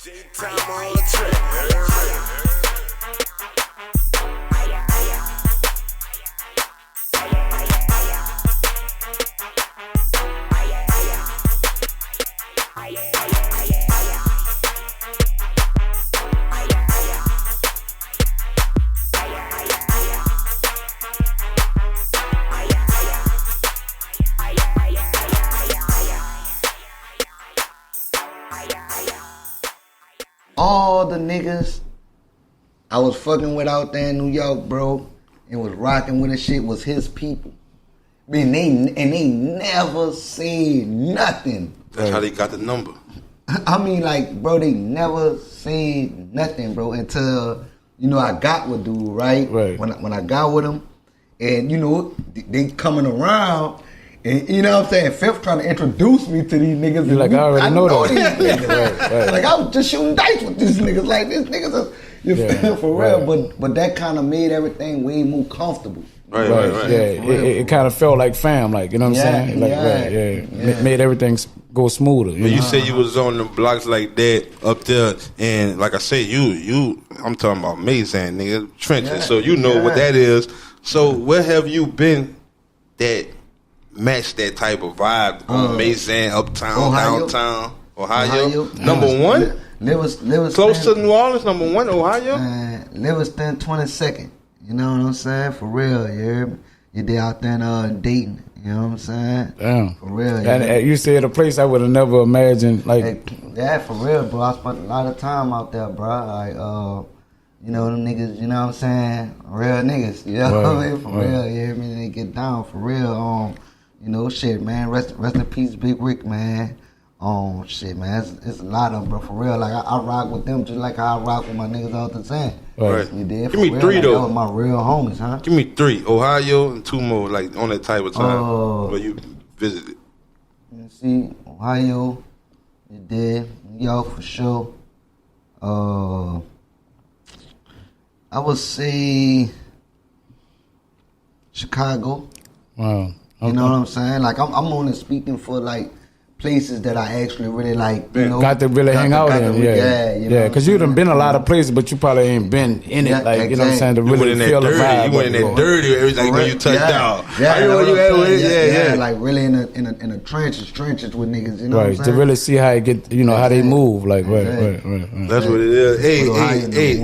Time on the track. All the niggas I was fucking with out there in New York, bro, and was rocking with the shit was his people. Man, they never seen nothing. That's how they got the number. I mean, like, bro, they never seen nothing, bro, until, I got with dude, right? When I got with him, and, they coming around, and, what I'm saying, Fifth trying to introduce me to these niggas. You're like, I already know these niggas. Right. Like, I was just shooting dice with these niggas. Like, these niggas are, feel for real. But that kind of made everything way more comfortable. Right. Yeah, it kind of felt like fam, like, you know what I'm saying? Like, made everything go smoother. You said you was on the blocks like that up there, and like I said, I'm talking about Mazan, nigga, trenches. So you know what that is. So where have you been that match that type of vibe on Mazan, Uptown, Ohio. Downtown, Ohio? Number one? Livingston. Close to New Orleans, number one, Ohio? Livingston, 22nd. You know what I'm saying? For real, you hear me? You did out there in Dayton. You know what I'm saying? Damn. For real. And you said a place I would have never imagined. Like, yeah, for real, bro. I spent a lot of time out there, bro. Like, them niggas, you know what I'm saying? Real niggas, you know what I mean? For real, you hear me? They get down, for real. Shit, man. Rest in peace, Big Rick, man. Shit, man. It's a lot of them, bro. For real, like, I rock with them just like how I rock with my niggas all the time. Right. You did? Give me real, three, like, though. That was my real homies, huh? Give me three. Ohio and two more, like, on that type of time where you visited. Let me see. Ohio, you did. New York, for sure. I would say Chicago. Wow. Okay. You know what I'm saying? Like, I'm only speaking for, like, places that I actually really, like, got to really hang out in. Yeah, because you done been a lot of places, but you probably ain't been in it, like, you know what I'm saying, to really feel the vibe. You went in that dirty, everything when you touched down. Yeah, like, really in the trenches with niggas, you know what I'm saying? To really see how it get, how they move, like, right. That's what it is. Hey.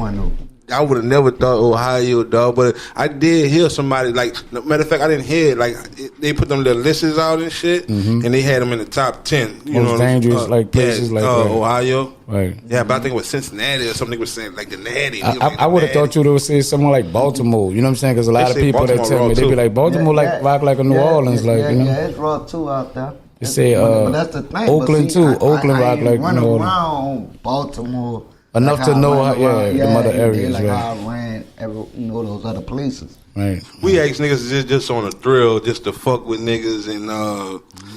I would have never thought Ohio, dog, but I did hear somebody, like, matter of fact, I didn't hear it, like, they put them little lists out and shit, and they had them in the top 10. Most dangerous, places like Ohio. Right. Yeah, but I think it was Cincinnati or something was saying, like, the Natty. I would have thought you would say somewhere like Baltimore, you know what I'm saying? Because a lot of people that tell me, they be like, Baltimore rock like a New Orleans, like, you know? Yeah, it's raw, too, out there. They say but that's the thing. Oakland, too. Oakland rock like New Orleans. Around Baltimore. Enough to know how, the other areas, like how I ran, those other places. Right. We ask niggas just on a thrill, just to fuck with niggas and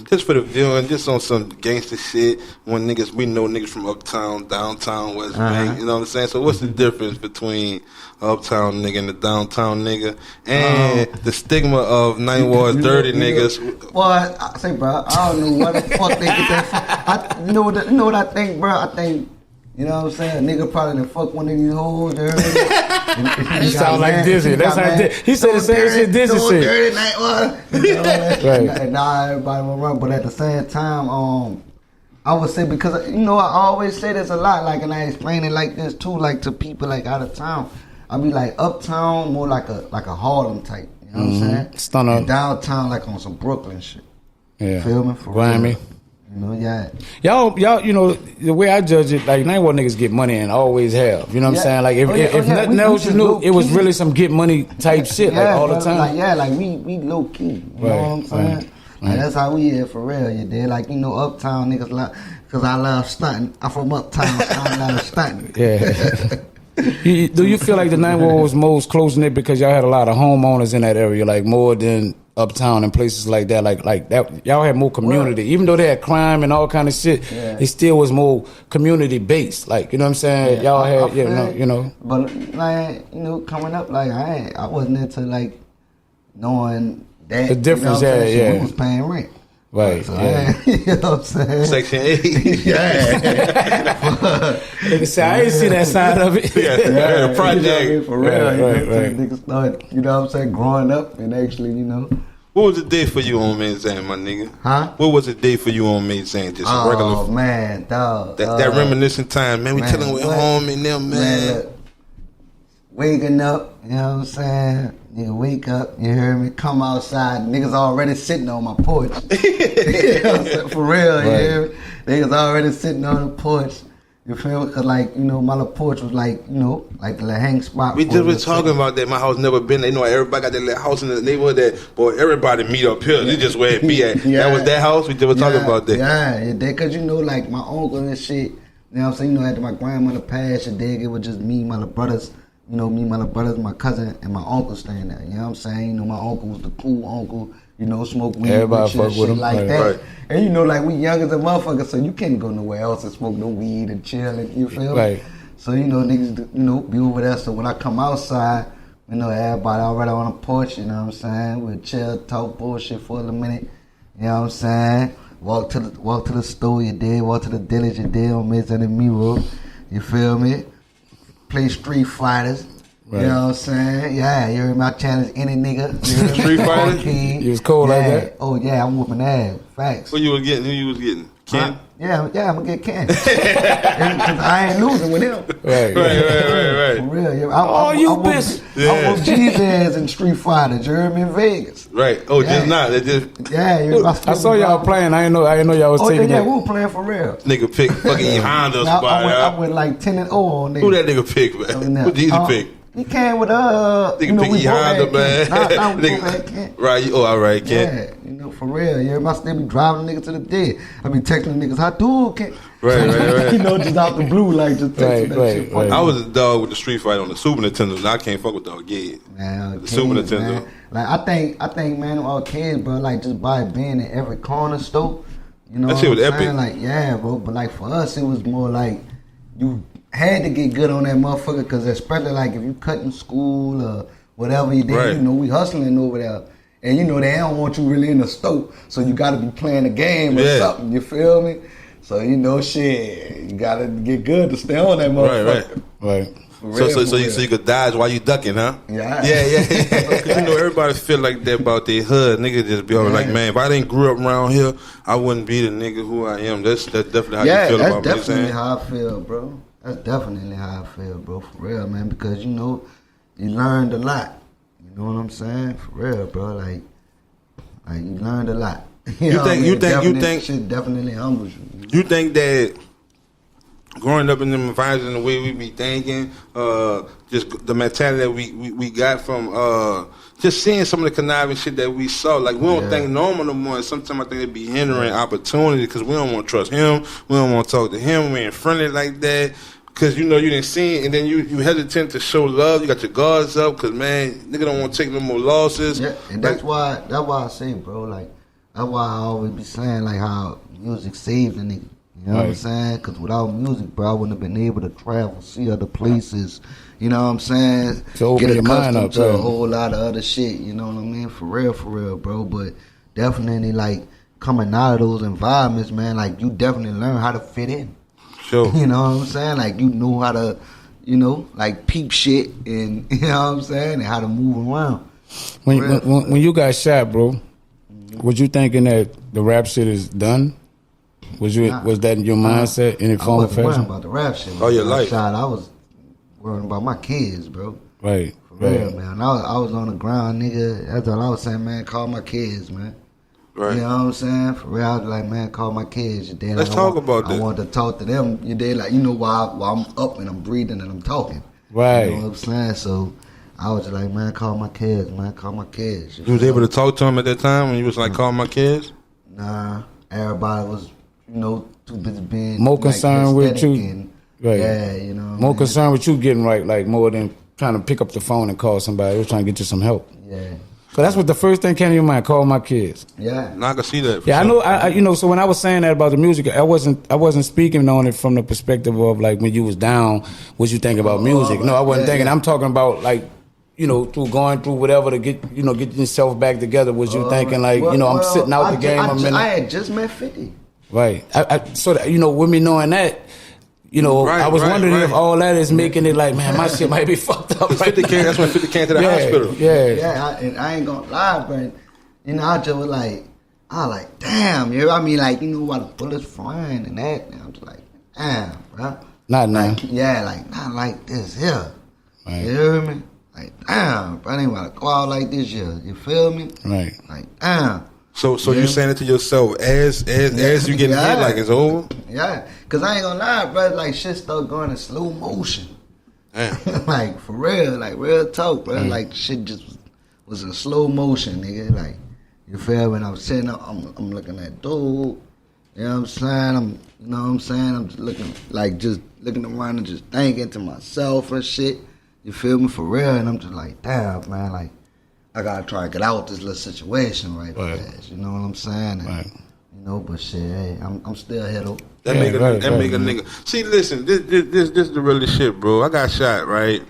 just for the viewing, just on some gangster shit. When we know niggas from Uptown, Downtown, West Bank, you know what I'm saying? So what's the difference between Uptown nigga and the Downtown nigga? And the stigma of Ninth Ward dirty niggas. Well, I say, bro, I don't know where the fuck they get that from. You know what I think, bro? I think, you know what I'm saying? A nigga probably done fuck one of these hoes. You sound like Dizzy. That's how he said the same shit Dizzy said. Dirty night water. Right. And now everybody will run. But at the same time, I would say, because, I always say this a lot, like, and I explain it like this too, like, to people, like, out of town. I be like, Uptown, more like a Harlem type. You know what I'm saying? Stunner. And Downtown, like, on some Brooklyn shit. Yeah. Feel me? For Grimy. real. Y'all, the way I judge it, like, Ninth Ward niggas get money and always have. You know what I'm saying? Like, if nothing else, you knew it was really some get money type shit, like, all the time. Like, we low key. You know what I'm saying? Like, that's how we here for real. You did, like, Uptown niggas, like, because I love stunting. I'm from Uptown, so I love stunting. Yeah. Do you feel like the Ninth Ward was most close knit because y'all had a lot of homeowners in that area, like, more than Uptown and places like that, like that, y'all had more community. Even though they had crime and all kind of shit, it still was more community based. Like, you know what I'm saying? Y'all had, But, like, coming up, like, I wasn't into, like, knowing that. The difference, We was paying rent. Right. So, Yeah. you know what I'm saying? Section 8. Yeah. Nigga say, I ain't see that side of it. Yeah, project. You know what I mean? For real. Right, you know what I'm right, saying? Niggas started, you know what I'm saying, growing up and actually, you know. What was the day for you on May Zane, my nigga? Huh? What was the day for you on May Zane? Just a regular. Oh, man, dog. That reminiscent time, man. We man, chilling with what? home and them, man. look, waking up, you know what I'm saying? Nigga, wake up, you hear me? Come outside, niggas already sitting on my porch. You know what I'm saying? For real, you hear me? Niggas already sitting on the porch. You feel me? Cause like, you know, my little porch was like, you know, like a little hang spot. We just was talking about that. My house never been there. You know, everybody got that little house in the neighborhood that, boy, everybody meet up here. This just where it be at. That was that house? We just were talking about that. Yeah, cause you know, like my uncle and shit, you know what I'm saying? You know, after my grandmother passed, your dad, it was just me, my little brothers, you know, me, my little brothers, my cousin, and my uncle staying there. You know what I'm saying? You know, my uncle was the cool uncle, you know, smoke weed, everybody shit, fuck with him. like right. that. Right. And you know, like we young as a motherfucker, so you can't go nowhere else and smoke no weed and chill, and you feel me? Right. So, you know, niggas, you know, be over there. So when I come outside, you know, everybody already on the porch, you know what I'm saying? We'll chill, talk bullshit for a little minute, you know what I'm saying? Walk to the store, you did. Walk to the village, you did. On Mesa and Miro, you feel me? Play Street Fighters. Right. You know what I'm saying? Yeah, you heard me? I challenge any nigga. Street Fighters? You was cold like that? Oh, yeah, I'm whooping ass. Facts. Who you was getting? Who you was getting? Ken? Huh? Yeah, I'm going to get Ken. Because I ain't losing with him. Right. Right. For real. Yeah. Bitch. I whooped G-Ass in Street Fighter. You heard me? In Vegas. Right. Oh, Yeah. just not. That just Yeah. You I saw y'all playing. I didn't know y'all was Oh, taking yeah, it. we were playing for real. nigga pick fucking Honda Now, spot. I went like 10-0 on niggas. Who that nigga pick, man? Who did he pick? He came with Nigga you know, pick we E both Honda, had man. Ken. Nah, we both Nigga- had Ken. Right. Oh, all right, Ken. Yeah, you know, for real. Yeah, I still be driving niggas to the dead. I be texting niggas, how do Ken? Right. You know, just out the blue, like just texting that shit. Right. I was a dog with the Street Fighter on the Super Nintendo. And I can't fuck with dog yet. Man, The Super kids, Nintendo. man. Like I think, man, all kids, bro, like just by being in every corner store, you know That what shit I'm was saying? epic. Like, yeah, bro. But like for us, it was more like you had to get good on that motherfucker, because especially like if you cutting school or whatever you did, Right. you know, we hustling over there. And you know they don't want you really in the store, so you got to be playing the game or Yeah. something. You feel me? So you know, shit, you gotta get good to stay on that motherfucker. Right. For So real, for you real. could dodge while you ducking, huh? Yeah. Yeah. Cause you know everybody feel like that about their hood. Niggas just be always like, Yeah. man, if I didn't grew up around here, I wouldn't be the nigga who I am. That's definitely how Yeah, you feel that's about me. You know what I'm definitely saying? how I feel, bro. That's definitely how I feel, bro. For real, man. Because you know, you learned a lot. You know what I'm saying? For real, bro. Like you learned a lot. You think shit definitely humbles you. You think that growing up in them environments and the way we be thinking, just the mentality that we got from just seeing some of the conniving shit that we saw, like we don't think normal no more. And sometimes I think it be hindering opportunity because we don't want to trust him, we don't want to talk to him, we ain't friendly like that. Because you know you didn't see it, and then you hesitant to show love. You got your guards up, because man, nigga don't want to take no more losses. Yeah, and that's why I say, bro, like that's why I always be saying like how music saved a nigga. You know what I'm saying? Because without music, bro, I wouldn't have been able to travel, see other places. You know what I'm saying? To open Get your mind accustomed up, to a right. whole lot of other shit. You know what I mean? For real, bro. But definitely, like coming out of those environments, man, like you definitely learn how to fit in. Sure. You know what I'm saying? Like you know how to, you know, like peep shit, and you know what I'm saying, and how to move around. When you got shot, bro, was you thinking that the rap shit is done? Was that in your mindset in any I form or wasn't worrying fashion? about the rap shit. Oh, your When I life. shot, I was worrying about my kids, bro. Right. For real, man. I was on the ground, nigga. That's all I was saying, man. Call my kids, man. Right. You know what I'm saying? For real, I was like, man, call my kids. Your dad, Let's talk about that. I wanted to talk to them. Your dad, like, you know, while I'm up and I'm breathing and I'm talking. Right. You know what I'm saying? So I was just like, man, call my kids, man. Call my kids. You was able to talk to him at that time when you was like, call my kids? Nah, everybody was, you know, too busy being More like, concerned with aesthetic you. and, Right. Yeah, you know. what I More mean? concerned with you getting right, like more than trying to pick up the phone and call somebody. They was trying to get you some help. Yeah. So that's what the first thing came to your mind. Call my kids. Yeah. Now I can see that. for Yeah, I sure. know. I you know. So when I was saying that about the music, I wasn't speaking on it from the perspective of like when you was down, what you think about music. No, I wasn't Yeah, thinking. yeah. I'm talking about like through going through whatever to get yourself back together? Was you thinking like, I'm sitting out the game a minute? I had just met 50. Right. So that, with me knowing that, I was wondering if all that is making it like, man, my shit might be fucked up. 50 came. That's when 50 came to the hospital. Yeah. And I ain't gonna lie, but I just was like, damn, like, while the bullets flying and that, and I'm just like, damn, bro. Not now. Not like this here. Right. You hear me? Like, damn, bro, I ain't want to go out like this here. You feel me? Right. Like, damn. So you saying it to yourself as you getting hit, like it's over? Yeah, because I ain't gonna lie, bro, like shit started going in slow motion. Damn. Like, for real, like real talk, bro. Like shit just was in slow motion, nigga. Like, you feel me? When I'm sitting up, I'm looking at dude. You know what I'm saying? I'm just looking around and just thinking to myself and shit. You feel me? For real. And I'm just like, damn, man, like, I gotta try to get out this little situation right. Fast. You know what I'm saying? And, right. But shit, hey, I'm still here though. That make a nigga. See, listen, this is the really shit, bro. I got shot, right?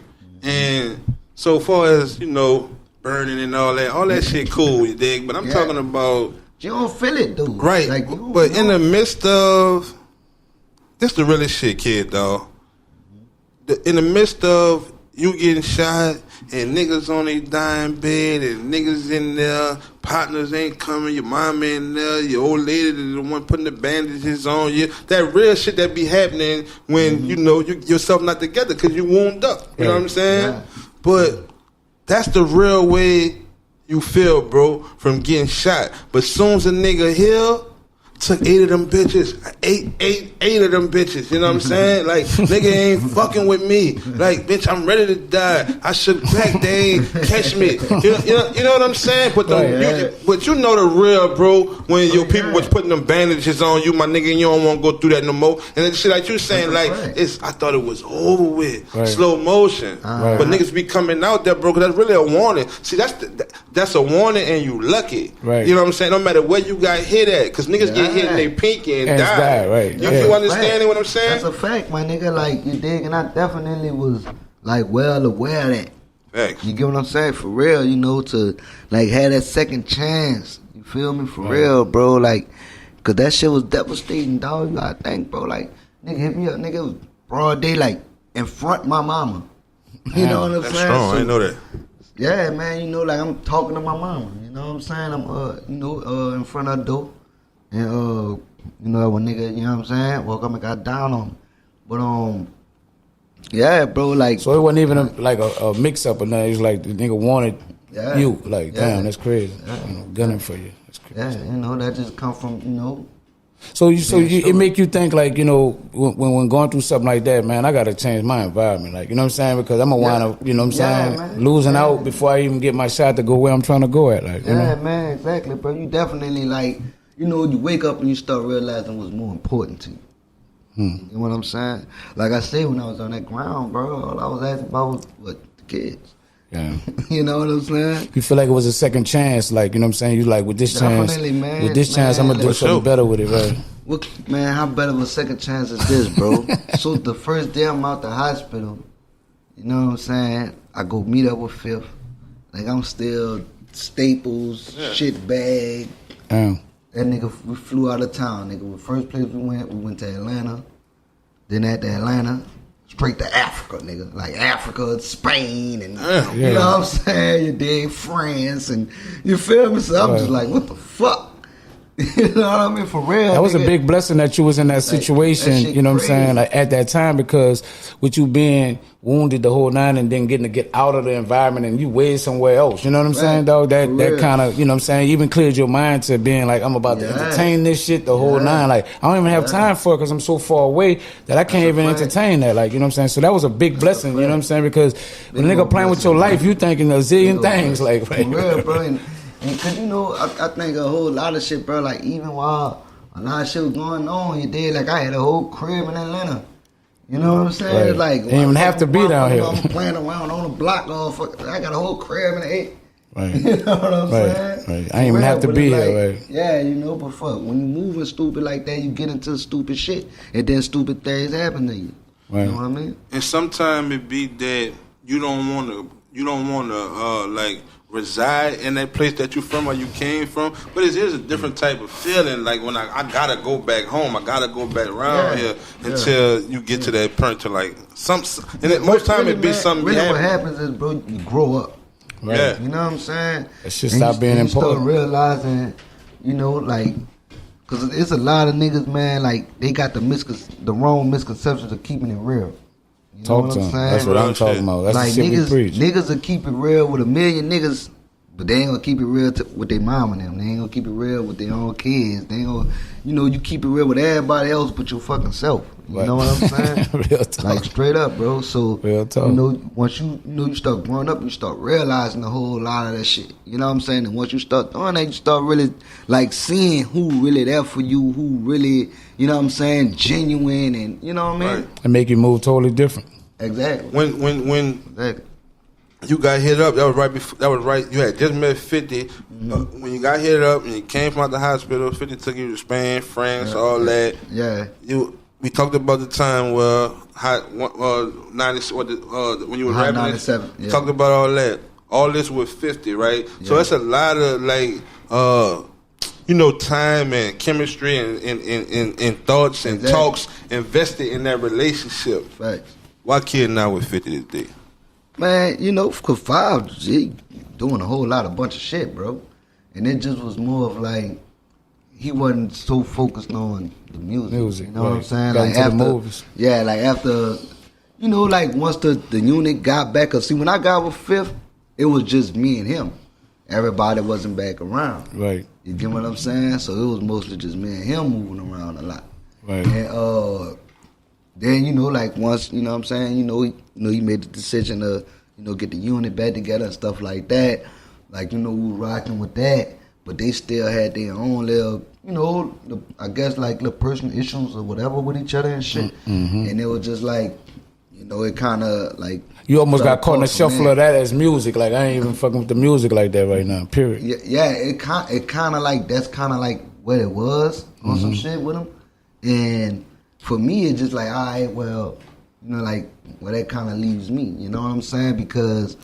And so far as, burning and all that shit cool, you dig? But I'm talking about... You don't feel it, dude. Right. Like, but in the midst of... This the really shit, kid, dog. In the midst of you getting shot and niggas on their dying bed and niggas in there, partners ain't coming, your mama in there, your old lady the one putting the bandages on you. That real shit that be happening when, you yourself not together because you wound up. You know what I'm saying? Yeah. But that's the real way you feel, bro, from getting shot. But soon as a nigga heal, took 8 of them bitches. Eight of them bitches. You know what I'm saying? Like, nigga ain't fucking with me. Like, bitch, I'm ready to die. I should back. They ain't catch me. You know what I'm saying? But but you know the real, bro, when your people was putting them bandages on you, my nigga, and you don't want to go through that no more. And then shit like you saying, like, I thought it was over with. Right. Slow motion. But niggas be coming out there, bro, because that's really a warning. See, that's a warning and you lucky. Right. You know what I'm saying? No matter where you got hit at, because niggas get hit in their pinky and die. Right. You understanding what I'm saying? That's a fact, my nigga. Like, you dig? And I definitely was, like, well aware of that. Facts. You get what I'm saying? For real, to, like, have that second chance. You feel me? For real, bro. Like, because that shit was devastating, dog. You gotta think, bro. Like, nigga hit me up. Nigga, it was broad day, like, in front of my mama. You know what I'm saying? That's strong. I didn't know that. Yeah, man. Like, I'm talking to my mama. You know what I'm saying? I'm, in front of the door. And, when nigga, you know what I'm saying, woke up and got down on him. But, yeah, bro, like. So it wasn't even a mix-up or nothing. It was like the nigga wanted you. Like, damn, that's crazy. Yeah. Gunning for you. That's crazy. Yeah, that just come from, So it make you think, like, when going through something like that, man, I got to change my environment. Like, you know what I'm saying? Because I'm going to wind up, you know what I'm saying, man. Losing out before I even get my shot to go where I'm trying to go at. Like, man, exactly, bro. You definitely, like, you wake up and you start realizing what's more important to you. You know what I'm saying? Like I said, when I was on that ground, bro, all I was asking about was, the kids. Yeah. You know what I'm saying? You feel like it was a second chance, like, you know what I'm saying? You like, with this chance, I'm going to do something better with it, right? Well, man, how better of a second chance is this, bro? So the first day I'm out the hospital, you know what I'm saying? I go meet up with Fifth. Like, I'm still Staples, shit bag. Damn. That nigga, we flew out of town, nigga. The first place we went to Atlanta. Then at Atlanta, straight to Africa, nigga. Like Africa, Spain, and you know what I'm saying? You dig? France, and you feel me? So I'm just like, what the fuck? You know what I mean? For real. That was a big blessing that you was in that situation, you know what I'm saying? Like, at that time, because with you being wounded the whole 9 and then getting to get out of the environment and you way somewhere else, you know what I'm saying, dog? That kind of, you know what I'm saying, even cleared your mind to being like, I'm about to entertain this shit the whole 9. Like, I don't even have time for it because I'm so far away that I can't even entertain that. Like, you know what I'm saying? So that was a big blessing, you know what I'm saying? Because when a nigga playing with your life, you thinking a zillion things. Like, right? For real, bro. Because, I think a whole lot of shit, bro, like, even while a lot of shit was going on, you did, like, I had a whole crib in Atlanta. You know what I'm saying? Right. Like, you didn't even have to be down here. I'm playing around on the block, I got a whole crib in the 8. Right. You know what I'm saying? Right. I ain't even have to be here, right? Yeah, but fuck, when you moving stupid like that, you get into stupid shit, and then stupid things happen to you. Right. You know what I mean? And sometimes it be that you don't want to you don't want to like reside in that place that you from or you came from, but it is a different type of feeling. Like when I gotta go back home, I gotta go back around here until you get to that point to like some. And most time it be something. Really, what happens is, bro, you grow up. Right. Yeah. You know what I'm saying? It should stop being important. You start realizing, you know, like, cause it's a lot of niggas, man. Like they got the wrong misconceptions of keeping it real. You know what I'm saying? That's what I'm talking about. That's like the shit we preach. niggas will keep it real with a million niggas, but they ain't gonna keep it real with their mom and them. They ain't gonna keep it real with their own kids. They ain't gonna, you know, you keep it real with everybody else but your fucking self. You know what I'm saying? Real talk. Like straight up, bro. So Real talk. you know, once you start growing up, you start realizing a whole lot of that shit. You know what I'm saying? And once you start doing that, you start really like seeing who really there for you, who really, you know what I'm saying, genuine, and you know what I mean? Right. And make you move totally different. Exactly. When Exactly. you got hit up, that was right before. That was right. You had just met 50. When you got hit up and you came from out the hospital, 50 took you to Spain, France, all that. Yeah. We talked about the time where when you were rapping, 97. We talked about all that. All this with 50, right? So that's a lot of like, you know, time and chemistry and thoughts and talks invested in that relationship. Right. Why kid now with 50 today? Man, you know, cause Five, he doing a whole lot of bunch of shit, bro. And it just was more of like, he wasn't so focused on the music. You know what I'm saying? Got like into after the movies. Yeah, like after, you know, like once the unit got back. Cause see, when I got with Fifth, it was just me and him. Everybody wasn't back around. Right. You get what I'm saying? So it was mostly just me and him moving around a lot. Right. And then, you know, like once, you know what I'm saying, he made the decision to, you know, get the unit back together and stuff like that. Like, you know, we were rocking with that, but they still had their own little, you know, I guess like little personal issues or whatever with each other and shit. Mm-hmm. And it was just like, you know, it kind of like. You almost got caught in the shuffle man. of that as music. Like, I ain't even fucking with the music like that right now, period. Yeah, it kind of like, that's kind of like what it was on some shit with him. And for me, it's just like, all right, well, you know, like, well, that kind of leaves me, you know what I'm saying? Because,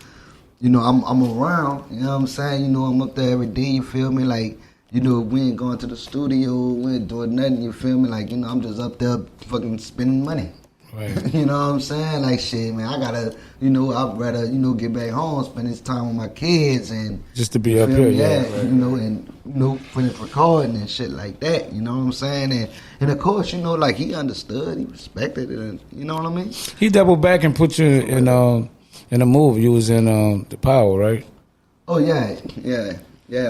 you know, I'm around, you know what I'm saying? You know, I'm up there every day, you feel me? Like, you know, we ain't going to the studio, we ain't doing nothing, you feel me? Like, you know, I'm just up there fucking spending money. Right. You know what I'm saying? Like, shit, man, I gotta, you know, I'd rather, you know, get back home, spend this time with my kids and... Just to be up here, yeah. Right. You know, and, you know, finish recording and shit like that, you know what I'm saying? And of course, you know, like, he understood, he respected it, and, you know what I mean? He doubled back and put you in a movie. You was in The Power, right? Oh, yeah.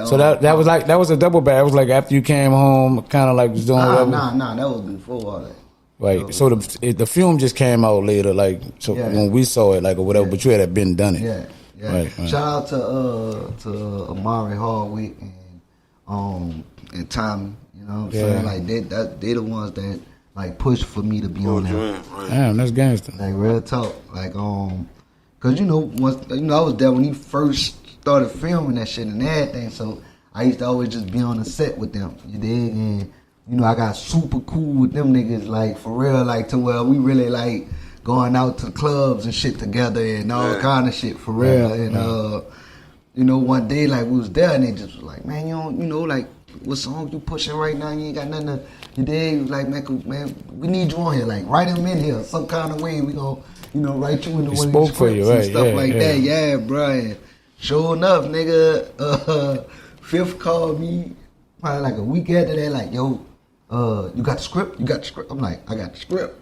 So that was a double back. It was like after you came home, kind of like was doing whatever. Nah, that was before all that. Right. So the film just came out later, like when we saw it, like or whatever. But you had been done it. Yeah. Right. Shout out to Amari Hardwick and Tommy. You know what I'm saying? Like they the ones that like pushed for me to be on there. Right. Damn, that's gangster. Like real talk. Like cause you know once I was there when he first started filming that shit and everything. So I used to always just be on the set with them. You dig? And you know, I got super cool with them niggas, like, for real, like, to where we really, like, going out to clubs and shit together and all kind of shit, for real. And, you know, one day, like, we was there and they just was like, man, you know, like, what song you pushing right now? You ain't got nothing to, you dig? He was like, man, we need you on here. Like, write him in here. Some kind of way we gonna, you know, write you into one of these scripts and stuff like that. Yeah, bro. And sure enough, nigga, Fifth called me probably like a week after that, like, yo, you got the script? You got the script? I'm like, I got the script.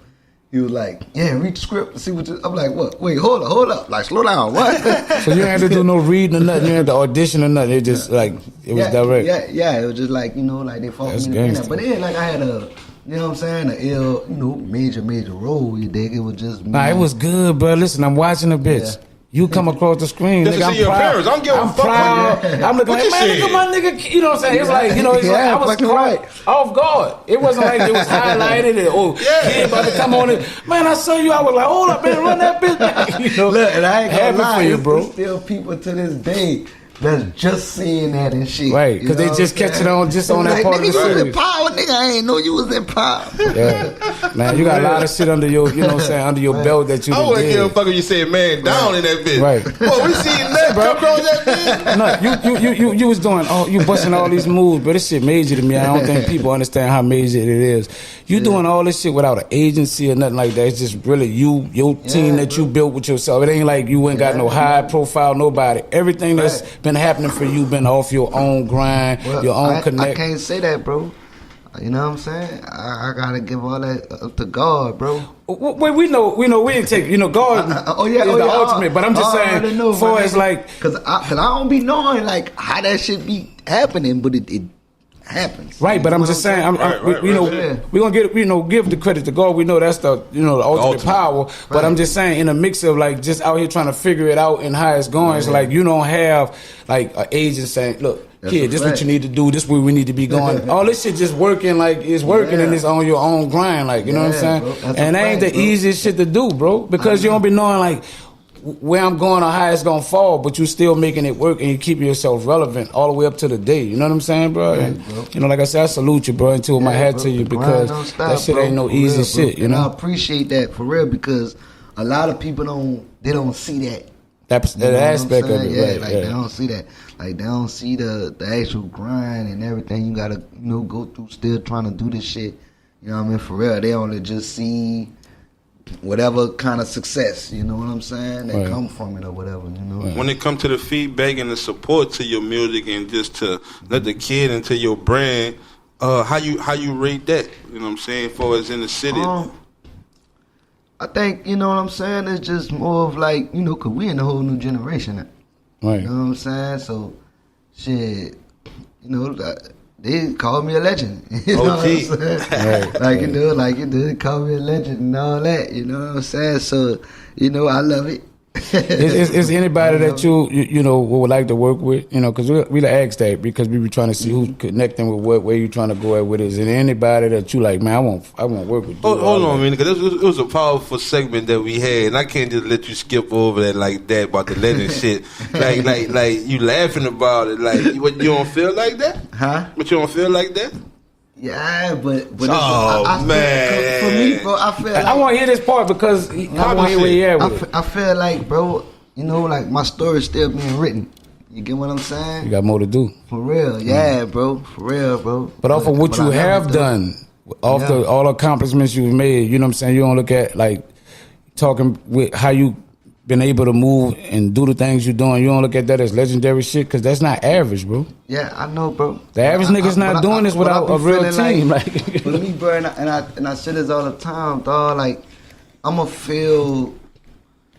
He was like, yeah, read the script and see what I'm like, what? Wait, hold up. Like, slow down, what? So you had to do no reading or nothing. You had to audition or nothing. It just, like, it was direct. Yeah, it was just like, you know, like, they fought me in that. But then, like, I had a, you know what I'm saying, a ill, you know, major role, you dig? It was just me. Nah, it was good, bro. Listen, I'm watching the bitch. Yeah. You come across the screen, just nigga. I'm proud. Parents. I'm proud. I'm looking like, man, look at my nigga. You know what I'm saying? It's like, you know, it's like I was caught off guard. It wasn't like it was highlighted and kid about to come on it. Man, I saw you. I was like, hold up, man, run that bitch back. You know, look, and I ain't gonna lie, for you, bro. Still people to this day that's just seeing that and shit. Right, because they just catch it on just on that like, part of the nigga, you was city. in power, nigga. I ain't know you was in power. Yeah, man, you got a lot of shit under your, you know what I'm saying, under your belt that you I done wouldn't give a did. fuck if you said man down in that bitch. Right. Boy, we seen that, bro. Come across that bitch. No, you was doing, you busting all these moves, but this shit major to me. I don't think people understand how major it is. You doing all this shit without an agency or nothing like that. It's just really you, your team that you built with yourself. It ain't like you ain't got no high profile, nobody. Everything that's been happening for you been off your own grind, your own connect. I can't say that, bro. You know what I'm saying? I gotta give all that up to God, bro. Well, we know we ain't take, God is the ultimate, but I'm just saying, as far as like, cause I don't be knowing like how that shit be happening, but it happens. Right, but I'm just saying, we gonna give the credit to God. We know that's the the ultimate power. But I'm just saying, in a mix of like just out here trying to figure it out and how it's going, it's like you don't have like an agent saying, look. That's Kid, this is what you need to do. This is where we need to be going. All this shit just working like it's working and it's on your own grind, like you know what I'm saying. And that ain't the easiest shit to do, bro, because you don't be knowing like where I'm going or how it's gonna fall, but you still making it work and you keeping yourself relevant all the way up to the day. You know what I'm saying, bro? And, like I said, I salute you, bro, and tip my hat to you because that shit ain't no easy shit. You know, and I appreciate that for real because a lot of people don't see that. That aspect of it, yeah, they don't see that. Like they don't see the actual grind and everything you gotta go through still trying to do this shit. You know what I mean? For real, they only just see whatever kind of success. You know what I'm saying? That come from it or whatever. You know. When it comes to the feedback and the support to your music and just to let the kid into your brand, how you rate that? You know what I'm saying? For us in the city. I think, you know what I'm saying, it's just more of like, because we in a whole new generation now. Right. You know what I'm saying? So, shit, they call me a legend. You know what I'm saying? They call me a legend and all that. You know what I'm saying? So, I love it. Is anybody that you would like to work with? Because we ask that because we be trying to see who's connecting with what, where you trying to go at with it. Is there anybody that you like, man, I won't work with you? Hold on, man, because it was a powerful segment that we had, and I can't just let you skip over that like that about the legend shit. Like you laughing about it, like what you don't feel like that? Huh? But you don't feel like that? Yeah, but oh man, for me, bro, I feel like I want to hear this part because I want to hear where you at with it. I feel like, bro, like my story's still being written. You get what I'm saying? You got more to do. For real, yeah, bro. For real, bro. But off of what you have done, all the accomplishments you've made, you know what I'm saying? You don't look at like talking with how you been able to move and do the things you're doing. You don't look at that as legendary shit because that's not average, bro. Yeah, I know, bro. The average nigga's not doing this without a real team. Like for me, bro, and I say this all the time, dog. Like I'ma feel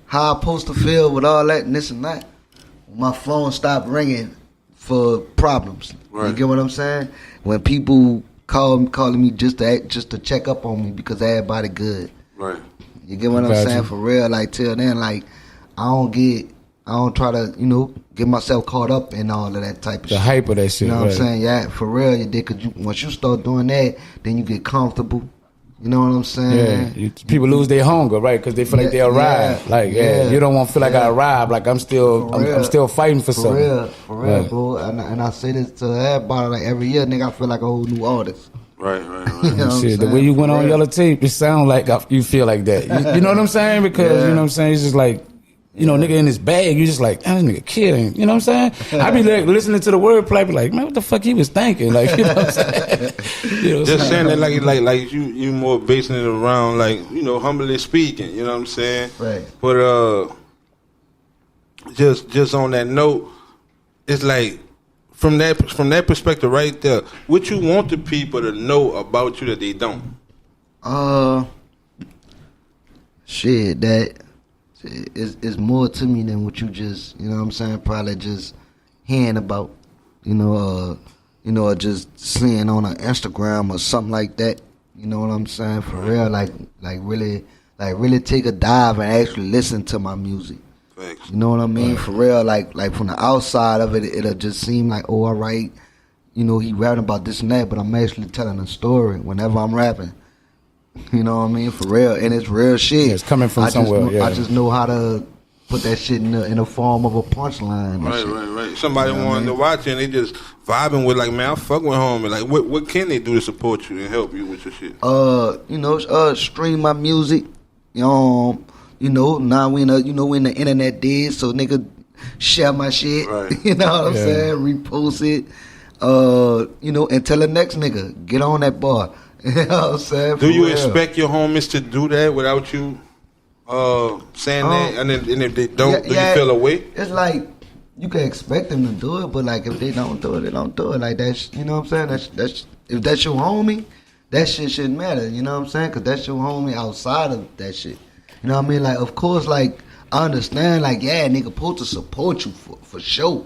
how I'm supposed to feel with all that and this and that. My phone stopped ringing for problems. Right. You get what I'm saying? When people calling me just to check up on me because everybody good. Right. You get what I'm saying? For real, like till then, like I don't try to, get myself caught up in all of that type of shit. The hype of that shit. You know what I'm saying? Yeah, for real, you did. Cause once you start doing that, then you get comfortable. You know what I'm saying? Yeah, people lose their hunger, right? Because they feel like they arrived. You don't want to feel like I arrived. Like I'm still fighting for something. For real, bro. And I say this to everybody, like every year, nigga, I feel like a whole new artist. Right. You know shit, the way you went on Yellow Tape, it sound like you feel like that. You know what I'm saying? Because you know what I'm saying. It's just like nigga in his bag. You just like, this nigga kidding. You know what I'm saying? I be like listening to the wordplay, be like, man, what the fuck he was thinking? Like, you know what I'm saying? Just saying that like you more basing it around like humbly speaking. You know what I'm saying? Right. But just on that note, it's like. From that perspective right there, what you want the people to know about you that they don't? Shit, that is more to me than what you just, you know what I'm saying, probably just hearing about, or just seeing on an Instagram or something like that. You know what I'm saying? For real, like really take a dive and actually listen to my music. Thanks. You know what I mean? For real, like from the outside of it, it'll just seem like, oh, all right, he rapping about this and that, but I'm actually telling a story whenever I'm rapping. You know what I mean? For real, and it's real shit. Yeah, it's coming from somewhere. I just know how to put that shit in the form of a punchline. and shit. Right. Somebody wanted to watch it and they just vibing with like, man, I fuck with homie. Like, what can they do to support you and help you with your shit? Stream my music. Now we in the internet days, so nigga share my shit. Right. You know what I'm saying? Repost it. And tell the next nigga, get on that bar. You know what I'm saying? Do you expect your homies to do that without you saying that? And if they don't, do you feel away? It's like you can expect them to do it, but like if they don't do it, they don't do it. Like that's, you know what I'm saying? That's if that's your homie, that shit shouldn't matter. You know what I'm saying? Because that's your homie outside of that shit. You know what I mean? Like, of course, like I understand, like nigga, supposed to support you for sure.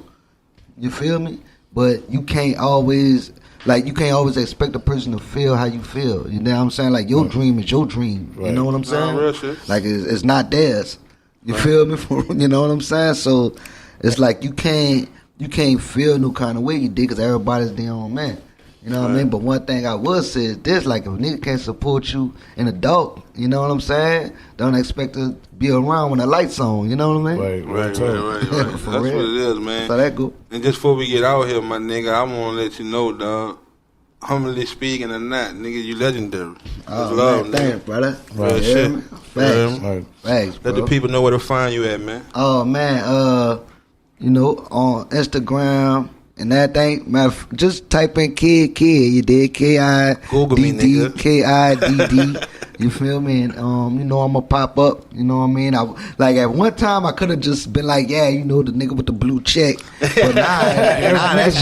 You feel me? But you can't always expect a person to feel how you feel. You know what I'm saying? Like your dream is your dream. Right. You know what I'm saying? Real shit. Like it's not theirs. You feel me? You know what I'm saying? So it's like you can't feel no kind of way you did because everybody's their own man. You know what I mean? But one thing I would say is this: like if a nigga can't support you in adult, you know what I'm saying? Don't expect to be around when the lights on. You know what I mean? Right. That's what it is, man. So that go. And just before we get out here, my nigga, I want to let you know, dog. Humbly speaking or not, nigga, you legendary. Oh, love, man, thanks, brother. Real shit. Thanks, bro. Let the people know where to find you at, man. Oh, man, on Instagram and that thing, man, just type in Kid, you did, K-I-D-D, Google me, nigga. K-I-D-D. You feel me? And, I'm going to pop up. You know what I mean? At one time, I could have just been like, the nigga with the blue check. But that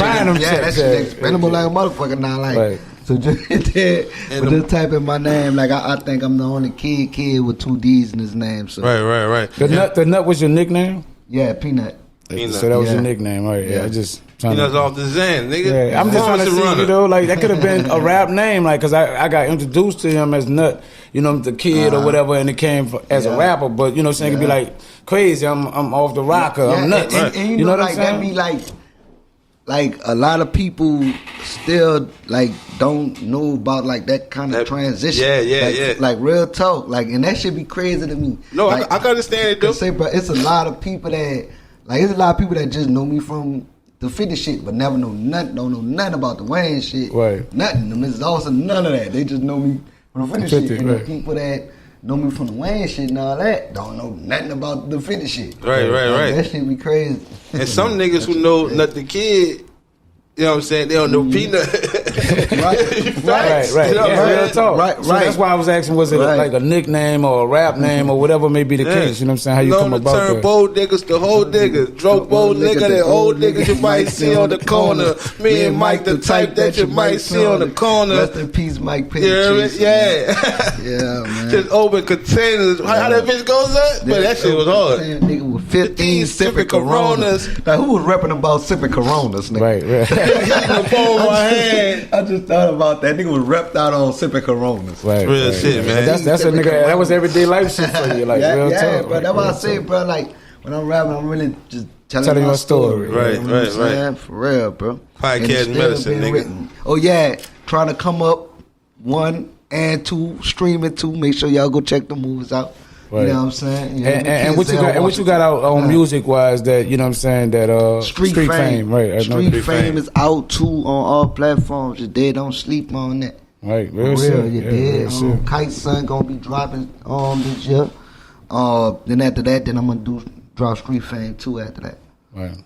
shit expendable like a motherfucker now. Like, right. So just type in my name. Like, I think I'm the only kid with 2 D's in his name. So. Right. The Nut was your nickname? Yeah, Peanut. So that was your nickname, right? Yeah, I just Peanut's off the Zen, nigga. Yeah, I'm just trying to see, like that could have been a rap name, like, cause I got introduced to him as Nut, the kid or whatever, and it came as a rapper. But you know, what I'm saying, it could be like crazy. I'm off the rocker. I'm nuts. And you know what I'm saying? That be like a lot of people still like don't know about like that kind of transition. Yeah. Like real talk, like, and that should be crazy to me. No, like, I can understand it though. Say, bro, it's a lot of people that just know me from the 50 shit, but never don't know nothing about the Wayne shit. Right. Nothing. I mean, it's also none of that. They just know me from the 50 shit. And the people that know me from the Wayne shit and all that don't know nothing about the 50 shit. Right. That shit be crazy. And some niggas who know Nut the Kid, you know what I'm saying, they don't know Peanut. Right. Real talk. Right. So that's why I was asking, was it like a nickname or a rap name or whatever may be the case? You know what I'm saying? How you come about that? Turn bold niggas to whole niggas. Drove bold nigga, that old niggas you might see on the corner. Me and Mike, the type that you might see on the corner. Rest in peace, Mike Penn. Yeah. Yeah, man. Just open containers. How that bitch goes up? But that shit was hard. Nigga with 15 sipping Coronas. Now, who was rapping about sipping Coronas, nigga? Right. I just thought about that. Nigga was repped out on sipping Coronas. Real shit, man. That's a nigga. That was everyday life shit for you, like real talk. Bro. That's what I say, bro. Like when I'm rapping, I'm really just telling my story. Right. For real, bro. Podcast medicine, nigga. Written. Oh yeah, trying to come up 1 and 2, streaming 2. Make sure y'all go check the movies out. Right. You know what I'm saying? And what you got out on music wise that, you know what I'm saying, that Street Fame, right? Street Fame is out too on all platforms. You dead, don't sleep on that. Right, real shit. You dead. Kite Son gonna be dropping this year. Then after that, I'm gonna drop Street Fame 2 after that. Right.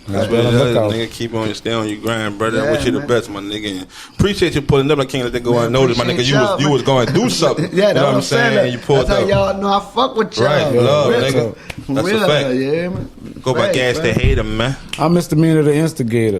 That's what it is, nigga. Keep on, stay on your grind, brother. I wish you the best, my nigga. And appreciate you pulling up. I can't let that go unnoticed, my nigga. You was going to do something. Yeah, you know what I'm saying? You pulled that's up. How y'all know I fuck with y'all. Right, love, nigga. That's a fact. Yeah, man. Go by gas the hater, man. I'm Mr. MEANA, the instigator.